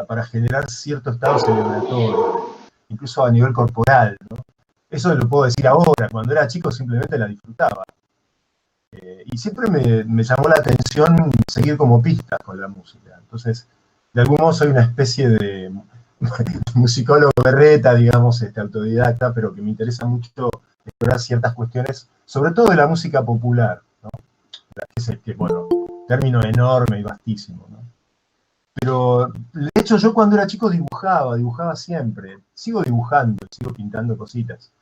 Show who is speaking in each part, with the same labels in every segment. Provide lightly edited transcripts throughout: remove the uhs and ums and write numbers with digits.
Speaker 1: para generar cierto estado celebratorio, incluso a nivel corporal, ¿no? Eso lo puedo decir ahora, cuando era chico simplemente la disfrutaba. Y siempre me llamó la atención seguir como pista con la música. Entonces, de algún modo soy una especie de musicólogo berreta, digamos, autodidacta, pero que me interesa mucho explorar ciertas cuestiones, sobre todo de la música popular, ¿no? Que, bueno, término enorme y vastísimo, ¿no? Pero, de hecho, yo cuando era chico dibujaba siempre. Sigo dibujando, sigo pintando cositas.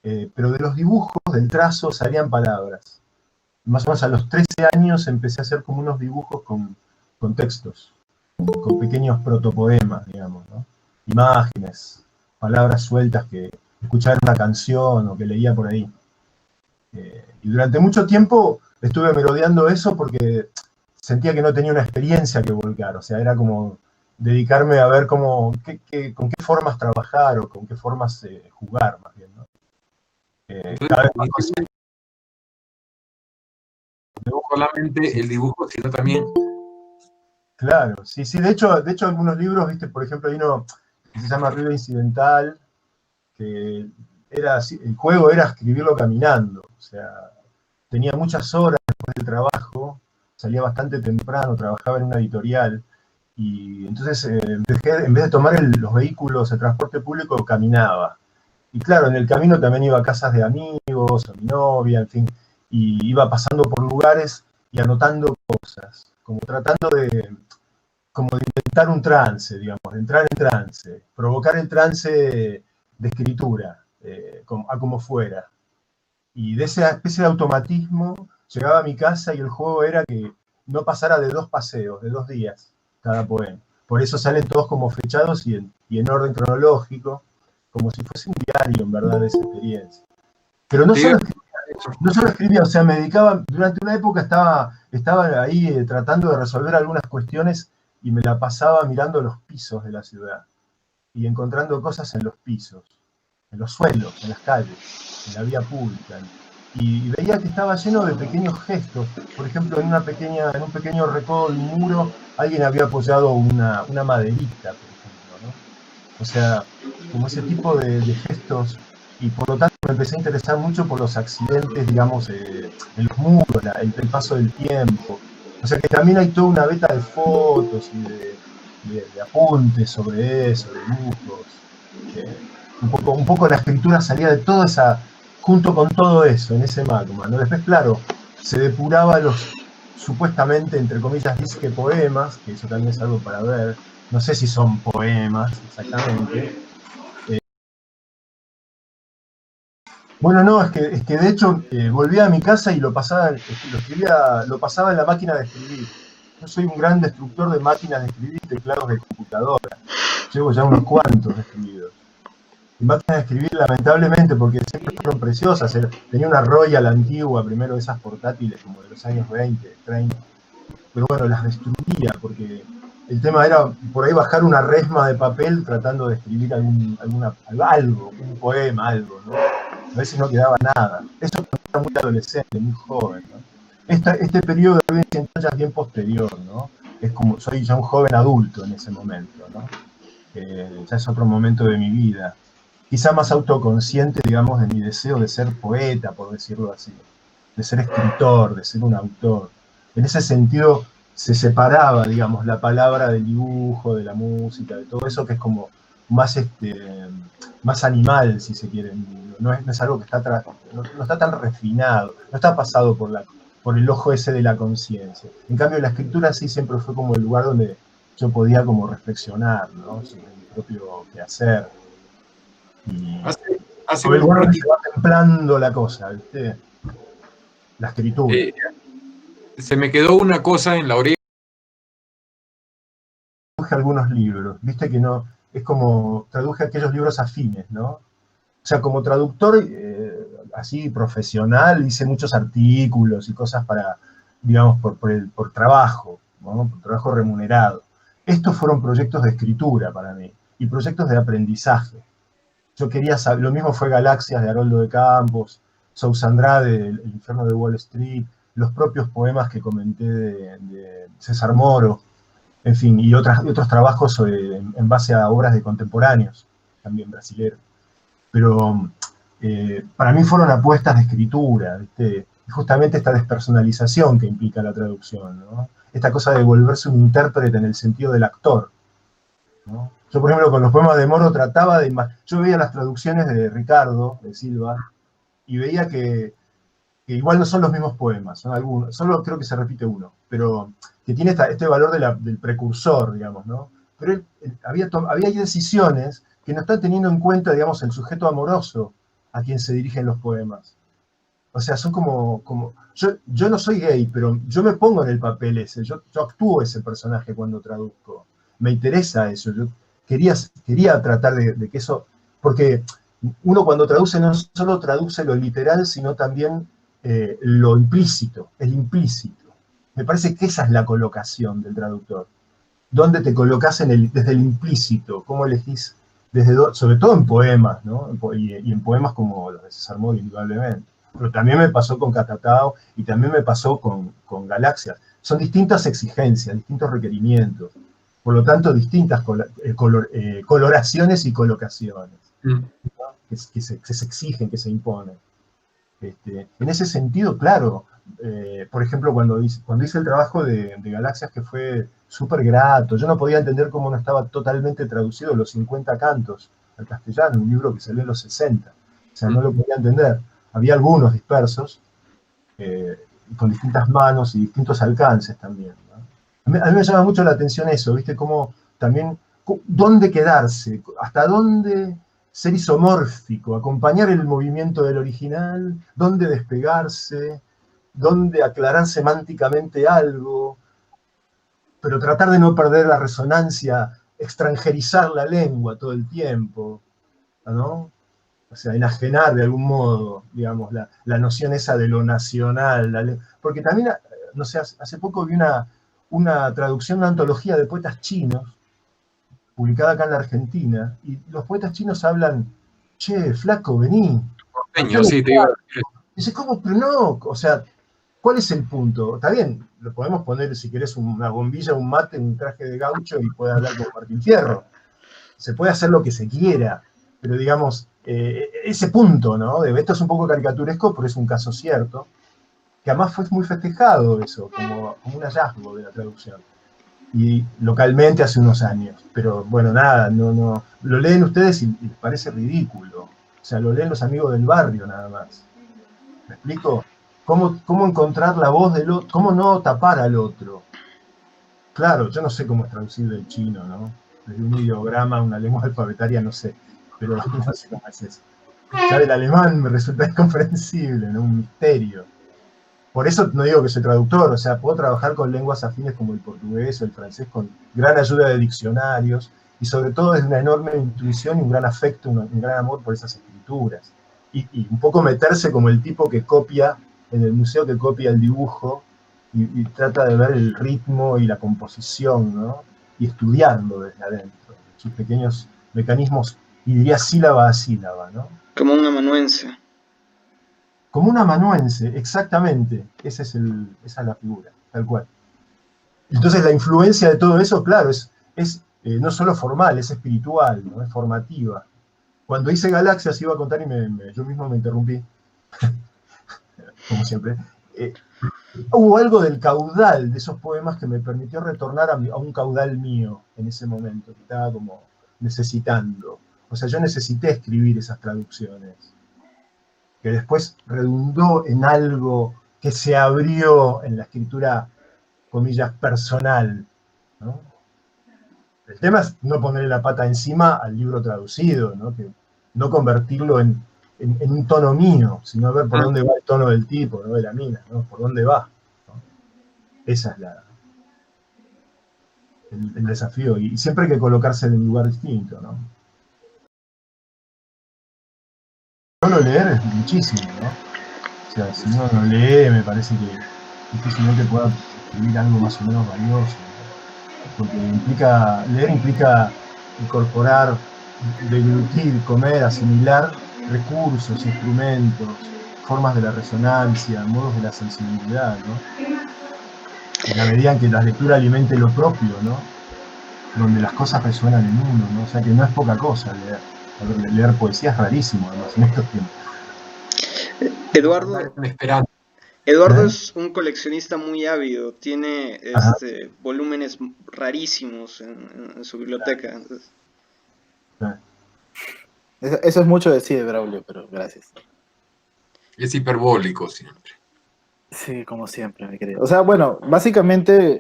Speaker 1: Pero de los dibujos, del trazo, salían palabras. Más o menos a los 13 años empecé a hacer como unos dibujos con textos, con pequeños protopoemas, digamos, ¿no? Imágenes, palabras sueltas que escuchaba en una canción o que leía por ahí. Y durante mucho tiempo estuve merodeando eso porque sentía que no tenía una experiencia que volcar, o sea, era como dedicarme a ver con qué formas trabajar o con qué formas jugar, más bien, ¿no? Cada vez más
Speaker 2: no solamente el dibujo, sino también...
Speaker 1: Claro, sí, de hecho algunos libros, viste, por ejemplo, hay uno que se llama Ruido Incidental, que el juego era escribirlo caminando, o sea, tenía muchas horas después del trabajo, salía bastante temprano, trabajaba en una editorial, y entonces en vez de tomar los vehículos, el transporte público, caminaba. Y claro, en el camino también iba a casas de amigos, a mi novia, en fin, y iba pasando por lugares y anotando cosas, como de intentar un trance, digamos, de entrar en trance, provocar el trance de escritura, como fuera. Y de esa especie de automatismo llegaba a mi casa y el juego era que no pasara de 2 paseos, de 2 días, cada poema. Por eso salen todos como fechados y en orden cronológico, como si fuese un diario, en verdad, de esa experiencia. Pero no solo escribía, o sea, me dedicaba, durante una época estaba ahí tratando de resolver algunas cuestiones y me la pasaba mirando los pisos de la ciudad y encontrando cosas en los pisos, en los suelos, en las calles, en la vía pública. Y veía que estaba lleno de pequeños gestos. Por ejemplo, en un pequeño recodo de un muro, alguien había apoyado una maderita, por ejemplo, ¿no? O sea, como ese tipo de gestos. Y por lo tanto me empecé a interesar mucho por los accidentes, digamos, en los muros, el paso del tiempo. O sea que también hay toda una beta de fotos y de apuntes sobre eso, de dibujos. Un poco la escritura salía de toda esa, junto con todo eso, en ese magma, ¿no? Después, claro, se depuraba los supuestamente, entre comillas, disque poemas, que eso también es algo para ver. No sé si son poemas exactamente. Bueno, no, es que de hecho volvía a mi casa y lo pasaba en la máquina de escribir. Yo soy un gran destructor de máquinas de escribir y teclados de computadora. Llevo ya unos cuantos destruidos. Y máquinas de escribir, lamentablemente, porque siempre fueron preciosas. Tenía una Royal antigua, primero de esas portátiles, como de los años 20, 30. Pero bueno, las destruía porque el tema era por ahí bajar una resma de papel tratando de escribir algo, un poema, algo, ¿no? A veces no quedaba nada. Eso cuando era muy adolescente, muy joven, ¿no? Este periodo de Ruido Incidental ya es bien posterior, ¿no? Es como, soy ya un joven adulto en ese momento, ¿no? Ya es otro momento de mi vida. Quizá más autoconsciente, digamos, de mi deseo de ser poeta, por decirlo así. De ser escritor, de ser un autor. En ese sentido se separaba, digamos, la palabra del dibujo, de la música, de todo eso que es como más animal, si se quiere. No es algo que no está tan refinado, no está pasado por el ojo ese de la conciencia. En cambio, la escritura sí siempre fue como el lugar donde yo podía como reflexionar, ¿no? Sobre mi propio quehacer. Y
Speaker 2: hace
Speaker 1: el
Speaker 2: un
Speaker 1: lugar donde
Speaker 2: ratito,
Speaker 1: se va templando la cosa, ¿viste? La escritura.
Speaker 2: se me quedó una cosa en la oreja.
Speaker 1: Traduje algunos libros, viste que no, es como, traduje aquellos libros afines, ¿no? O sea, como traductor, así profesional, hice muchos artículos y cosas para, digamos, por trabajo, ¿no? Por trabajo remunerado. Estos fueron proyectos de escritura para mí, y proyectos de aprendizaje. Yo quería saber, lo mismo fue Galaxias de Haroldo de Campos, Sousandrade, El infierno de Wall Street, los propios poemas que comenté de César Moro. en fin, y otros trabajos en base a obras de contemporáneos, también brasileños. Pero para mí fueron apuestas de escritura, ¿viste? Y justamente esta despersonalización que implica la traducción, ¿no? Esta cosa de volverse un intérprete en el sentido del actor, ¿no? Yo, por ejemplo, con los poemas de Moro trataba de... Yo veía las traducciones de Ricardo, de Silva, y veía que igual no son los mismos poemas, son algunos, solo creo que se repite uno, pero que tiene este valor del precursor, digamos, ¿no? Pero había decisiones que no están teniendo en cuenta, digamos, el sujeto amoroso a quien se dirigen los poemas. O sea, son como yo no soy gay, pero yo me pongo en el papel ese, yo actúo ese personaje cuando traduzco. Me interesa eso, yo quería tratar de que eso, porque uno cuando traduce no solo traduce lo literal, sino también lo implícito, el implícito. Me parece que esa es la colocación del traductor. ¿Dónde te colocas desde el implícito? ¿Cómo elegís? Sobre todo en poemas, ¿no? Y en poemas como los de César Moro, indudablemente. Pero también me pasó con Catatao y también me pasó con Galaxias. Son distintas exigencias, distintos requerimientos. Por lo tanto, distintas coloraciones y colocaciones, ¿no? que se exigen, que se imponen. En ese sentido, claro, por ejemplo, cuando hice el trabajo de Galaxias, que fue súper grato, yo no podía entender cómo no estaba totalmente traducido los 50 cantos al castellano, un libro que salió en los 60, o sea, no lo podía entender. Había algunos dispersos, con distintas manos y distintos alcances también, ¿no? A mí me llama mucho la atención eso, ¿viste? Cómo también, ¿dónde quedarse? ¿Hasta dónde ser isomórfico, acompañar el movimiento del original, dónde despegarse, dónde aclarar semánticamente algo, pero tratar de no perder la resonancia, extranjerizar la lengua todo el tiempo, ¿no? O sea, enajenar de algún modo, digamos, la noción esa de lo nacional. Porque también, no sé, hace poco vi una traducción, una antología de poetas chinos, publicada acá en la Argentina, y los poetas chinos hablan, che, flaco, vení.
Speaker 2: Porteño, sí, te iba a decir.
Speaker 1: Dice, ¿cómo? Pero no, o sea, ¿cuál es el punto? Está bien, lo podemos poner, si querés, una bombilla, un mate, un traje de gaucho y puede hablar con Martín Fierro. Se puede hacer lo que se quiera, pero digamos, ese punto, ¿no? Esto es un poco caricaturesco, pero es un caso cierto, que además fue muy festejado eso, como un hallazgo de la traducción. Y localmente hace unos años. Pero bueno, nada, no lo leen ustedes y les parece ridículo. O sea, lo leen los amigos del barrio nada más. ¿Me explico? ¿Cómo encontrar la voz del otro? ¿Cómo no tapar al otro? Claro, yo no sé cómo es traducir del chino, ¿no? Desde un ideograma, una lengua alfabetaria, no sé. Pero no sé cómo es eso. Ya del alemán me resulta incomprensible, ¿no? Un misterio. Por eso no digo que soy traductor, o sea, puedo trabajar con lenguas afines como el portugués o el francés con gran ayuda de diccionarios y sobre todo desde una enorme intuición y un gran afecto, un gran amor por esas escrituras. Y un poco meterse como el tipo que copia, en el museo que copia el dibujo y trata de ver el ritmo y la composición, ¿no? Y estudiarlo desde adentro, sus pequeños mecanismos, y diría sílaba a sílaba, ¿no?
Speaker 3: Como un amanuense.
Speaker 1: Como un amanuense, exactamente. Esa es la figura, tal cual. Entonces la influencia de todo eso, claro, es no solo formal, es espiritual, ¿no? Es formativa. Cuando hice Galaxias iba a contar y yo mismo me interrumpí, como siempre. Hubo algo del caudal de esos poemas que me permitió retornar a un caudal mío en ese momento, que estaba como necesitando. O sea, yo necesité escribir esas traducciones, que después redundó en algo que se abrió en la escritura, comillas, personal, ¿no? El tema es no ponerle la pata encima al libro traducido, ¿no? Que no convertirlo en un tono mío, sino ver por dónde va el tono del tipo, ¿no? De la mina, ¿no? Por dónde va, ¿no? Esa es el desafío, y siempre hay que colocarse en un lugar distinto, ¿no? Solo leer es muchísimo, ¿no? O sea, si uno no lee, me parece que difícilmente pueda escribir algo más o menos valioso, ¿no? Porque leer implica incorporar, deglutir, comer, asimilar recursos, instrumentos, formas de la resonancia, modos de la sensibilidad, ¿no? En la medida en que la lectura alimente lo propio, ¿no? donde las cosas resuenan en uno, ¿no? O sea que no es poca cosa leer. Leer poesía es rarísimo, además, en estos tiempos.
Speaker 3: Eduardo,
Speaker 2: Esperando.
Speaker 3: Eduardo es un coleccionista muy ávido, tiene
Speaker 1: Ajá.
Speaker 3: volúmenes rarísimos en su biblioteca. Entonces,
Speaker 4: Eso es mucho decir, Braulio, pero gracias.
Speaker 2: Es hiperbólico siempre.
Speaker 4: Sí, como siempre, mi querido. O sea, bueno, básicamente,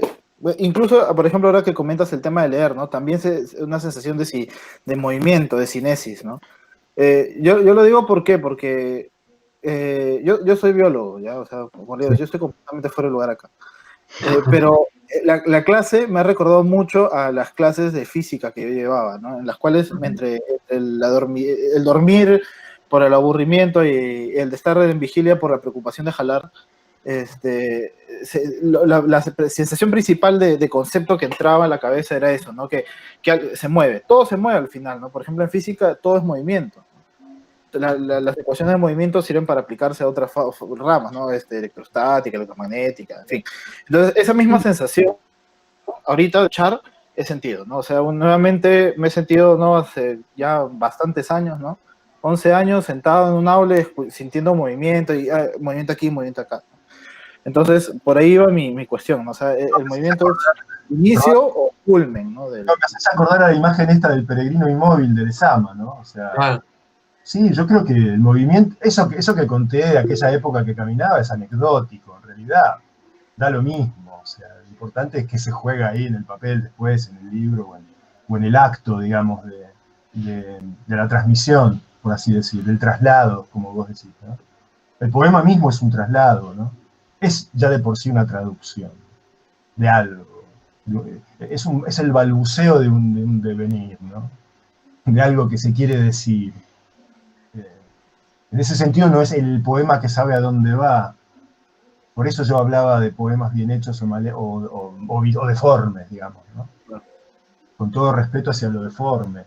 Speaker 4: incluso, por ejemplo, ahora que comentas el tema de leer, ¿no? También una sensación de movimiento, de cinesis, ¿no? Yo lo digo ¿por qué? Porque yo soy biólogo, ¿ya? O sea, como digo, yo estoy completamente fuera de lugar acá. Pero la clase me ha recordado mucho a las clases de física que yo llevaba, ¿no? En las cuales entre el dormir por el aburrimiento y el de estar en vigilia por la preocupación de jalar, la sensación principal de concepto que entraba en la cabeza era eso, ¿no? Que se mueve, todo se mueve al final, ¿no? Por ejemplo, en física todo es movimiento. Las ecuaciones de movimiento sirven para aplicarse a otras ramas, ¿no? Electrostática, electromagnética, en fin. Entonces, esa misma sensación, ahorita, de Char, he sentido, ¿no? O sea, nuevamente me he sentido, ¿no? Hace ya bastantes años, ¿no? 11 años sentado en un aula sintiendo movimiento, y movimiento aquí, movimiento acá. Entonces, por ahí va mi cuestión, ¿no? O sea, el movimiento es inicio o culmen, ¿no?
Speaker 1: Me haces acordar a la imagen esta del peregrino inmóvil de Lezama, ¿no? O sea, sí, yo creo que el movimiento, eso que conté de aquella época que caminaba es anecdótico, en realidad, da lo mismo, o sea, lo importante es que se juega ahí en el papel después, en el libro o en el acto, digamos, de la transmisión, por así decir, del traslado, como vos decís, ¿no? El poema mismo es un traslado, ¿no? Es ya de por sí una traducción de algo, es el balbuceo de un devenir, ¿no? De algo que se quiere decir. En ese sentido no es el poema que sabe a dónde va. Por eso yo hablaba de poemas bien hechos o deformes, digamos, ¿no? Con todo respeto hacia lo deforme,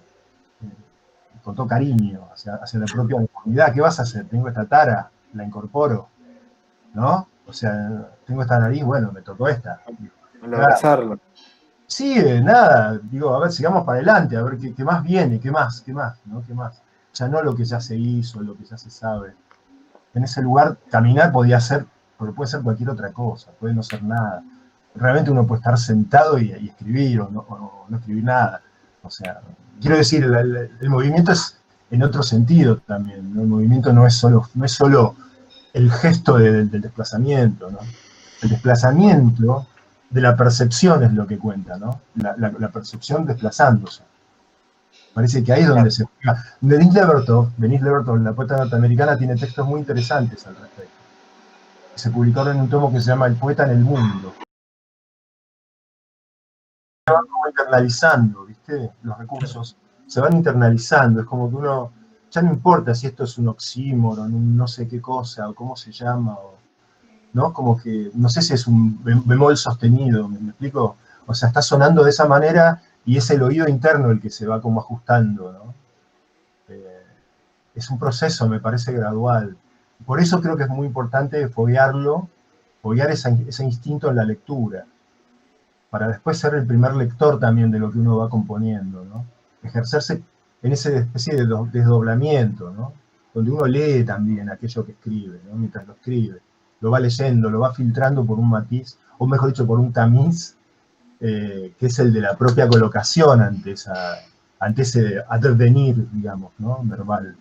Speaker 1: con todo cariño hacia la propia deformidad. ¿Qué vas a hacer? Tengo esta tara, la incorporo, ¿no? O sea, tengo esta nariz, bueno, me tocó esta.
Speaker 4: Abrazarlo.
Speaker 1: Sí, nada, digo, a ver, sigamos para adelante, a ver qué más viene, qué más, ¿no? ¿Qué más? O sea, no lo que ya se hizo, lo que ya se sabe. En ese lugar, caminar podía ser, pero puede ser cualquier otra cosa, puede no ser nada. Realmente uno puede estar sentado y escribir, o no escribir nada. O sea, quiero decir, el movimiento es en otro sentido también, ¿no? El movimiento no es solo el gesto del desplazamiento, ¿no? El desplazamiento de la percepción es lo que cuenta, ¿no? La percepción desplazándose. Parece que ahí es donde se juega. Denise Levertov, la poeta norteamericana, tiene textos muy interesantes al respecto. Se publicaron en un tomo que se llama El poeta en el mundo. Se van como internalizando, ¿viste? Los recursos se van internalizando. Es como que uno, ya no importa si esto es un oxímoron, un no sé qué cosa, o cómo se llama, ¿no? Como que, no sé si es un bemol sostenido, ¿me explico? O sea, está sonando de esa manera y es el oído interno el que se va como ajustando, ¿no? Es un proceso, me parece, gradual. Por eso creo que es muy importante foguear ese instinto en la lectura, para después ser el primer lector también de lo que uno va componiendo, ¿no? Ejercerse en esa especie de desdoblamiento, ¿no? Donde uno lee también aquello que escribe, ¿no? Mientras lo escribe. Lo va leyendo, lo va filtrando por un matiz, o mejor dicho, por un tamiz, que es el de la propia colocación ante ese advenir, digamos, ¿no? Verbal.